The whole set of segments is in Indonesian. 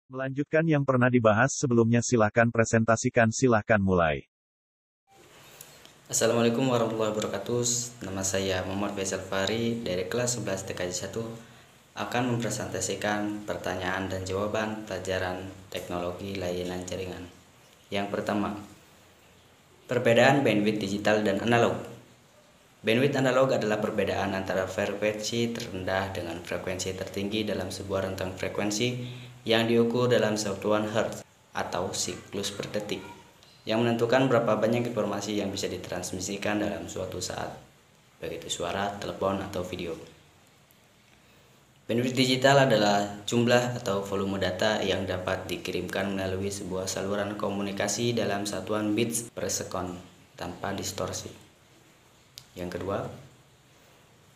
Melanjutkan yang pernah dibahas sebelumnya, silahkan presentasikan, silahkan mulai. Assalamualaikum warahmatullahi wabarakatuh. Nama saya Muhammad Faisal Fahri dari kelas 11 TKJ 1 akan mempresentasikan pertanyaan dan jawaban pelajaran teknologi layanan jaringan. Yang pertama, perbedaan bandwidth digital dan analog. Bandwidth analog adalah perbedaan antara frekuensi terendah dengan frekuensi tertinggi dalam sebuah rentang frekuensi yang diukur dalam satuan Hertz atau siklus per detik, yang menentukan berapa banyak informasi yang bisa ditransmisikan dalam suatu saat, baik itu suara, telepon, atau video. Bandwidth digital adalah jumlah atau volume data yang dapat dikirimkan melalui sebuah saluran komunikasi dalam satuan bits per sekon tanpa distorsi. Yang kedua,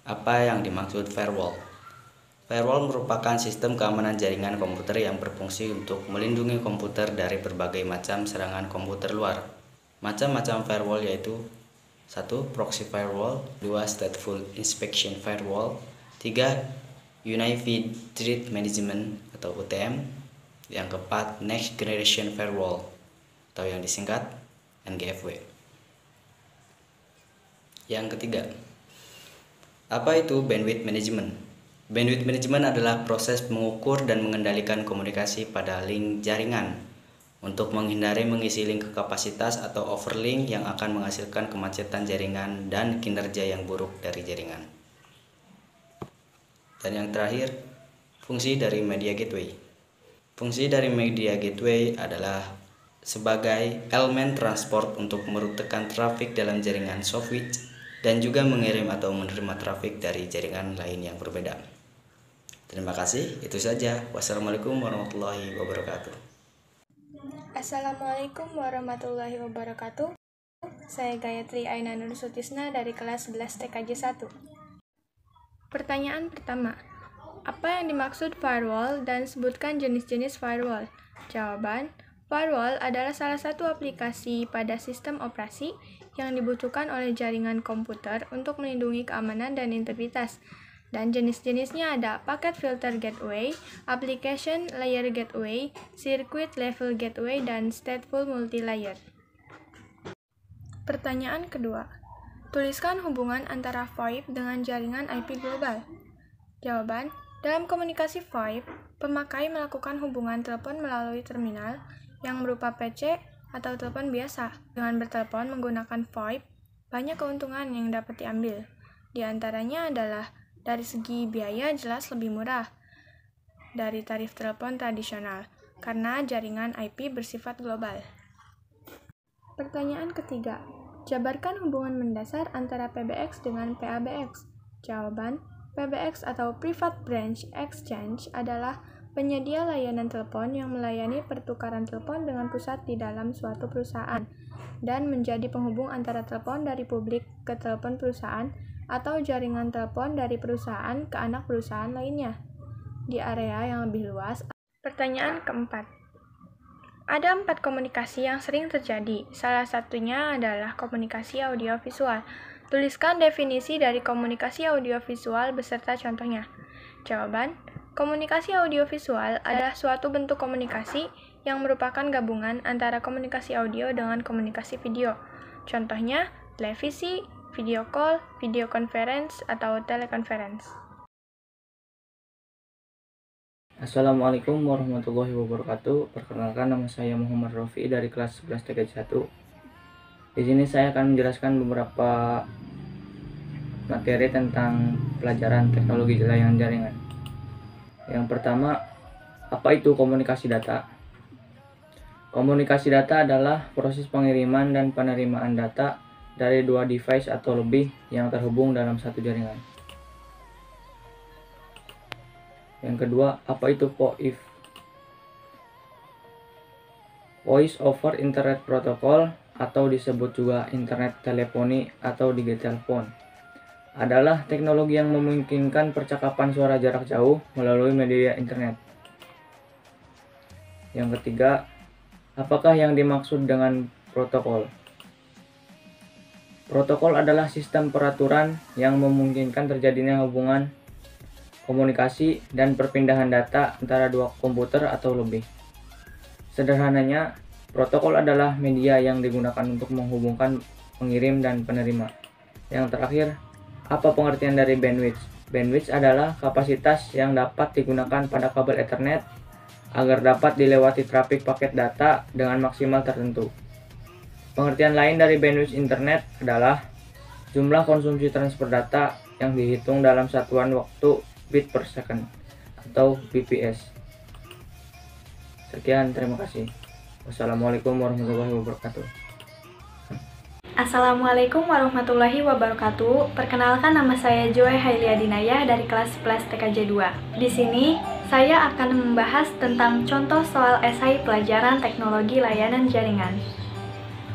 apa yang dimaksud firewall? Firewall merupakan sistem keamanan jaringan komputer yang berfungsi untuk melindungi komputer dari berbagai macam serangan komputer luar. Macam-macam firewall yaitu 1. Proxy firewall, 2. Stateful inspection firewall, 3. Unified Threat Management atau UTM, yang keempat Next Generation Firewall atau yang disingkat NGFW. Yang ketiga, apa itu bandwidth management? Bandwidth management adalah proses mengukur dan mengendalikan komunikasi pada link jaringan untuk menghindari mengisi link ke kapasitas atau overlink yang akan menghasilkan kemacetan jaringan dan kinerja yang buruk dari jaringan. Dan yang terakhir, fungsi dari media gateway. Fungsi dari media gateway adalah sebagai elemen transport untuk merutekan trafik dalam jaringan soft switch dan juga mengirim atau menerima trafik dari jaringan lain yang berbeda. Terima kasih, itu saja. Wassalamualaikum warahmatullahi wabarakatuh. Assalamualaikum warahmatullahi wabarakatuh. Saya Gayatri Aina Nur Sutisna dari kelas 11 TKJ 1. Pertanyaan pertama, apa yang dimaksud firewall dan sebutkan jenis-jenis firewall? Jawaban, firewall adalah salah satu aplikasi pada sistem operasi yang dibutuhkan oleh jaringan komputer untuk melindungi keamanan dan integritas. Dan jenis-jenisnya ada Packet Filter Gateway, Application Layer Gateway, Circuit Level Gateway, dan Stateful Multilayer. Pertanyaan kedua, tuliskan hubungan antara VoIP dengan jaringan IP global. Jawaban, dalam komunikasi VoIP, pemakai melakukan hubungan telepon melalui terminal yang berupa PC atau telepon biasa. Dengan bertelepon menggunakan VoIP, banyak keuntungan yang dapat diambil. Di antaranya adalah dari segi biaya jelas lebih murah dari tarif telepon tradisional karena jaringan IP bersifat global. Pertanyaan ketiga, jabarkan hubungan mendasar antara PBX dengan PABX. Jawaban, PBX atau Private Branch Exchange adalah penyedia layanan telepon yang melayani pertukaran telepon dengan pusat di dalam suatu perusahaan dan menjadi penghubung antara telepon dari publik ke telepon perusahaan atau jaringan telepon dari perusahaan ke anak perusahaan lainnya di area yang lebih luas. Pertanyaan keempat, ada 4 komunikasi yang sering terjadi. Salah satunya adalah komunikasi audiovisual. Tuliskan definisi dari komunikasi audiovisual beserta contohnya. Jawaban, komunikasi audiovisual adalah suatu bentuk komunikasi yang merupakan gabungan antara komunikasi audio dengan komunikasi video. Contohnya, televisi, video call, video conference, atau teleconference. Assalamualaikum warahmatullahi wabarakatuh. Perkenalkan, nama saya Muhammad Rofi dari kelas 11 TKJ 1. Di sini saya akan menjelaskan beberapa materi tentang pelajaran teknologi layanan jaringan. Yang pertama, apa itu komunikasi data? Komunikasi data adalah proses pengiriman dan penerimaan data dari dua device atau lebih yang terhubung dalam satu jaringan. Yang kedua, apa itu VoIP? Voice over Internet Protocol atau disebut juga Internet Teleponi atau Digital Phone adalah teknologi yang memungkinkan percakapan suara jarak jauh melalui media internet. Yang ketiga, apakah yang dimaksud dengan protokol? Protokol adalah sistem peraturan yang memungkinkan terjadinya hubungan komunikasi dan perpindahan data antara dua komputer atau lebih. Sederhananya, protokol adalah media yang digunakan untuk menghubungkan pengirim dan penerima. Yang terakhir, apa pengertian dari bandwidth? Bandwidth adalah kapasitas yang dapat digunakan pada kabel Ethernet agar dapat dilewati trafik paket data dengan maksimal tertentu. Pengertian lain dari bandwidth internet adalah jumlah konsumsi transfer data yang dihitung dalam satuan waktu bit per second atau bps. Sekian, terima kasih. Wassalamualaikum warahmatullahi wabarakatuh. Assalamualaikum warahmatullahi wabarakatuh. Perkenalkan, nama saya Joy Hailia Dinayah dari kelas 11 TKJ 2. Di sini saya akan membahas tentang contoh soal esai pelajaran teknologi layanan jaringan.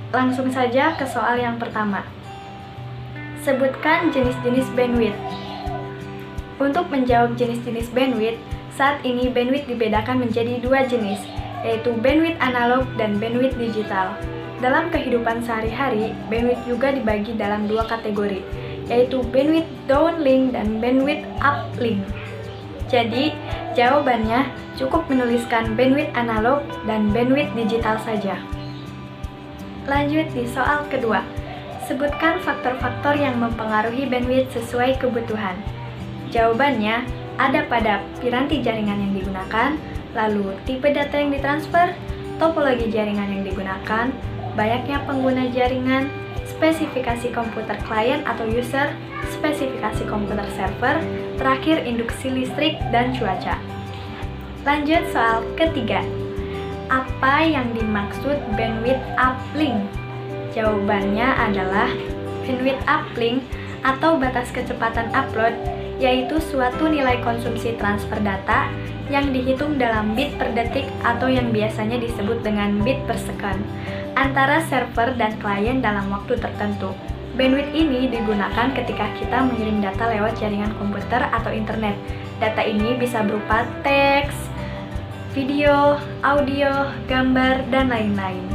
Langsung saja ke soal yang pertama. Sebutkan jenis-jenis bandwidth. Untuk menjawab jenis-jenis bandwidth, saat ini bandwidth dibedakan menjadi dua jenis, yaitu bandwidth analog dan bandwidth digital. Dalam kehidupan sehari-hari, bandwidth juga dibagi dalam dua kategori, yaitu bandwidth downlink dan bandwidth uplink. Jadi, jawabannya cukup menuliskan bandwidth analog dan bandwidth digital saja. Lanjut di soal kedua. Sebutkan faktor-faktor yang mempengaruhi bandwidth sesuai kebutuhan. Jawabannya ada pada piranti jaringan yang digunakan, lalu tipe data yang ditransfer, topologi jaringan yang digunakan, banyaknya pengguna jaringan, spesifikasi komputer klien atau user, spesifikasi komputer server, terakhir induksi listrik dan cuaca. Lanjut soal ketiga. Apa yang dimaksud bandwidth uplink? Jawabannya adalah bandwidth uplink atau batas kecepatan upload, yaitu suatu nilai konsumsi transfer data yang dihitung dalam bit per detik atau yang biasanya disebut dengan bit per second antara server dan klien dalam waktu tertentu. Bandwidth ini digunakan ketika kita mengirim data lewat jaringan komputer atau internet. Data ini bisa berupa teks, video, audio, gambar, dan lain-lain.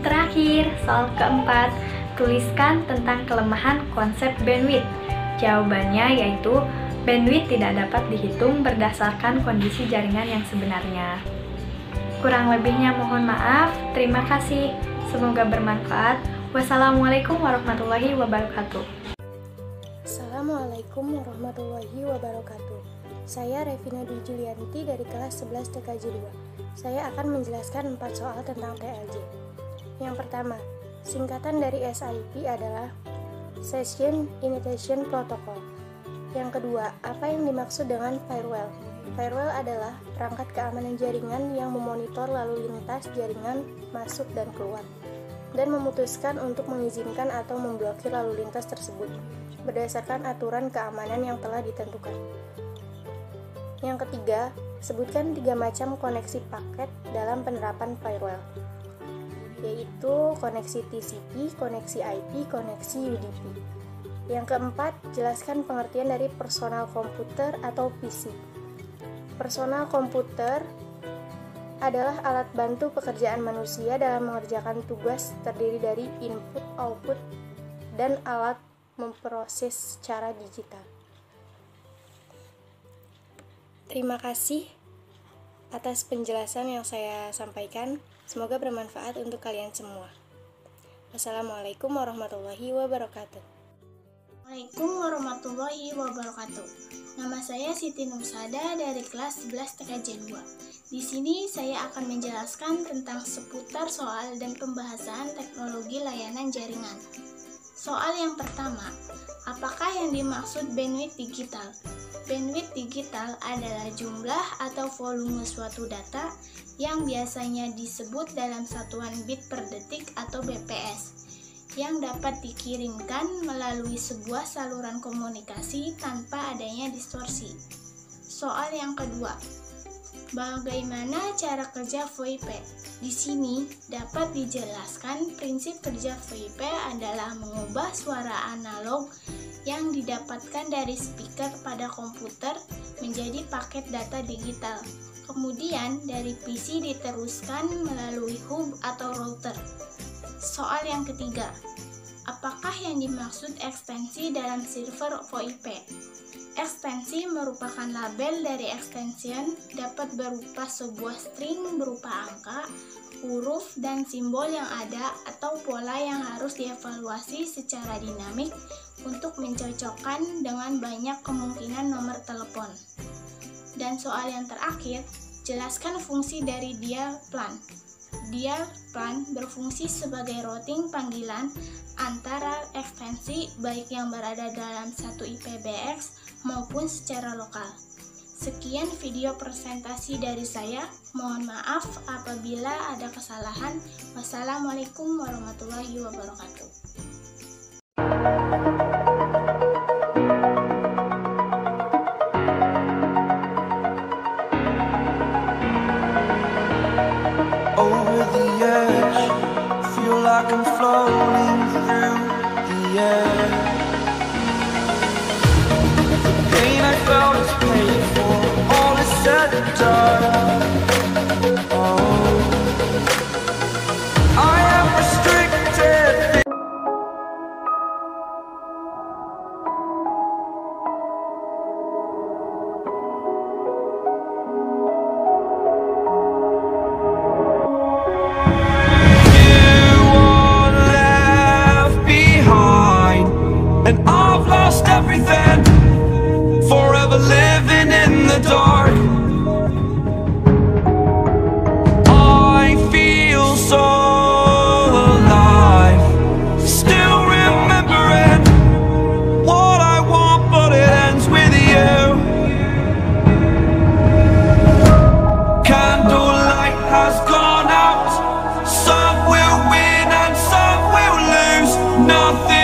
Terakhir, soal keempat, tuliskan tentang kelemahan konsep bandwidth. Jawabannya yaitu bandwidth tidak dapat dihitung berdasarkan kondisi jaringan yang sebenarnya. Kurang lebihnya mohon maaf. Terima kasih. Semoga bermanfaat. Wassalamualaikum warahmatullahi wabarakatuh. Assalamualaikum warahmatullahi wabarakatuh. Saya Revina Dwi Julianti dari kelas 11 TKJ 2. Saya akan menjelaskan 4 soal tentang TLJ. Yang pertama, singkatan dari SIP adalah Session Initiation Protocol. Yang kedua, apa yang dimaksud dengan firewall? Firewall adalah perangkat keamanan jaringan yang memonitor lalu lintas jaringan masuk dan keluar, dan memutuskan untuk mengizinkan atau memblokir lalu lintas tersebut berdasarkan aturan keamanan yang telah ditentukan. Yang ketiga, sebutkan 3 macam koneksi paket dalam penerapan firewall, yaitu koneksi TCP, koneksi IP, koneksi UDP. Yang keempat, jelaskan pengertian dari personal komputer atau PC. Personal komputer adalah alat bantu pekerjaan manusia dalam mengerjakan tugas terdiri dari input, output, dan alat memproses secara digital. Terima kasih atas penjelasan yang saya sampaikan. Semoga bermanfaat untuk kalian semua. Wassalamualaikum warahmatullahi wabarakatuh. Assalamualaikum warahmatullahi wabarakatuh. Nama saya Siti Nursada dari kelas 11 TKJ 2. Di sini saya akan menjelaskan tentang seputar soal dan pembahasan teknologi layanan jaringan. Soal yang pertama, apakah yang dimaksud bandwidth digital? Bandwidth digital adalah jumlah atau volume suatu data yang biasanya disebut dalam satuan bit per detik atau BPS, yang dapat dikirimkan melalui sebuah saluran komunikasi tanpa adanya distorsi. Soal yang kedua, bagaimana cara kerja VoIP? Di sini dapat dijelaskan prinsip kerja VoIP adalah mengubah suara analog yang didapatkan dari speaker pada komputer menjadi paket data digital. Kemudian dari PC diteruskan melalui hub atau router. Soal yang ketiga, apakah yang dimaksud ekstensi dalam server VoIP? Ekstensi merupakan label dari extension, dapat berupa sebuah string berupa angka, huruf, dan simbol yang ada atau pola yang harus dievaluasi secara dinamik untuk mencocokkan dengan banyak kemungkinan nomor telepon. Dan soal yang terakhir, jelaskan fungsi dari dial plan. Dial plan berfungsi sebagai routing panggilan antara ekstensi baik yang berada dalam satu IPBX maupun secara lokal. Sekian video presentasi dari saya. Mohon maaf apabila ada kesalahan. Wassalamualaikum warahmatullahi wabarakatuh. Over the edge, feel like I'm floating through the air. The pain I felt is paid for, all is said and done. Oh, I am restricted. And I've lost everything, forever living in the dark. I feel so alive, still remembering what I want, but it ends with you. Candlelight has gone out, some will win and some will lose. Nothing